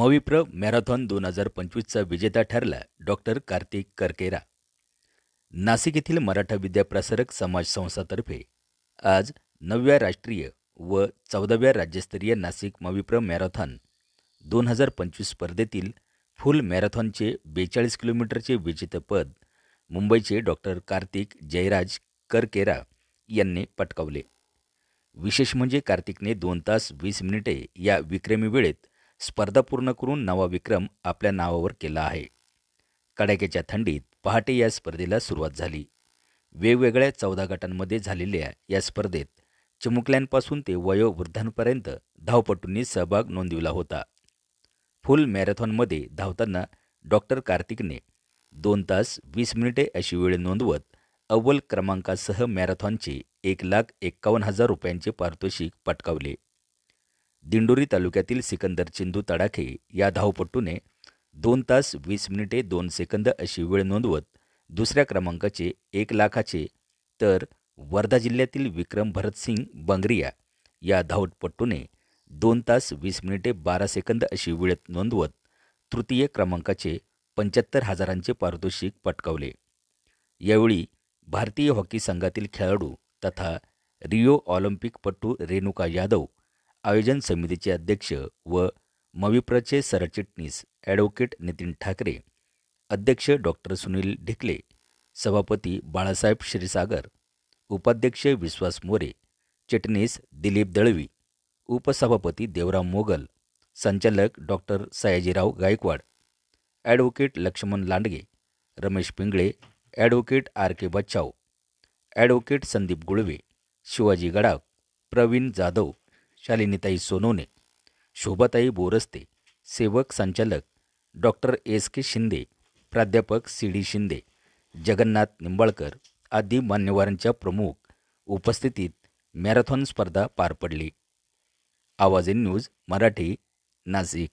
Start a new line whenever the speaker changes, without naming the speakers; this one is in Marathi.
मविप्र मॅरेथॉन 2025चा विजेता ठरला डॉक्टर कार्तिक करकेरा। नाशिक येथील मराठा विद्याप्रसारक समाज संस्थातर्फे आज 9व्या राष्ट्रीय व 14व्या राज्यस्तरीय नाशिक मविप्र मॅरेथॉन 2025 स्पर्धेतील फुल मॅरेथॉनचे 42 किलोमीटरचे विजेतेपद मुंबईचे डॉक्टर कार्तिक जयराज करकेरा यांनी पटकावले। विशेष म्हणजे कार्तिकने 2 तास 20 मिनिटे या विक्रमी वेळेत स्पर्धा पूर्ण करून नवा विक्रम आपल्या नावावर केला आहे। कडाक्याच्या थंडीत पहाटे या स्पर्धेला सुरुवात झाली। वेगवेगळ्या 14 गटांमध्ये झालेल्या या स्पर्धेत चिमुकल्यांपासून ते वयोवृद्धांपर्यंत धावपटूंनी सहभाग नोंदविला होता। फुल मॅरेथॉनमध्ये धावताना डॉक्टर कार्तिकने 2 तास 20 मिनिटे अशी वेळ नोंदवत अव्वल क्रमांकासह मॅरेथॉनचे 1,51,000 रुपयांचे पारितोषिक पटकावले। दिंडोरी तालुक्यातील सिकंदर चिंदू तडाखे या धावपटूने 2 तास 20 मिनिटे 2 सेकंद अशी वेळ नोंदवत दुसऱ्या क्रमांकाचे 1,00,000चे, तर वर्धा जिल्ह्यातील विक्रम भरतसिंग बंगरिया या धावपटूने 2 तास 20 मिनिटे 12 सेकंद अशी वेळ नोंदवत तृतीय क्रमांकाचे 75,000चे पारितोषिक पटकावले। यावेळी भारतीय हॉकी संघातील खेळाडू तथा रिओ ऑलिम्पिकपटू रेणुका यादव, आयोजन समितीचे अध्यक्ष व मविप्रचे सरचिटणीस ॲडव्होकेट नितीन ठाकरे, अध्यक्ष डॉक्टर सुनील ढिकले, सभापती बाळासाहेब क्षीरसागर, उपाध्यक्ष विश्वास मोरे, चिटणीस दिलीप दळवी, उपसभापती देवराम मोगल, संचालक doctor Sayajirao Gaikwad, advocate Laxman Landge, Ramesh Pingale, advocate R K Bachchav, advocate Sandeep Gulve, Shivaji Gadakh, Pravin Jadhav, शालिनीताई सोनवणे, शोभाताई बोरस्ते, सेवक संचालक डॉक्टर एस के शिंदे, प्राध्यापक सी डी शिंदे, जगन्नाथ निंबाळकर आदी मान्यवरांच्या प्रमुख उपस्थितीत मॅरेथॉन स्पर्धा पार पडली। आवाज इन न्यूज मराठी, नाशिक।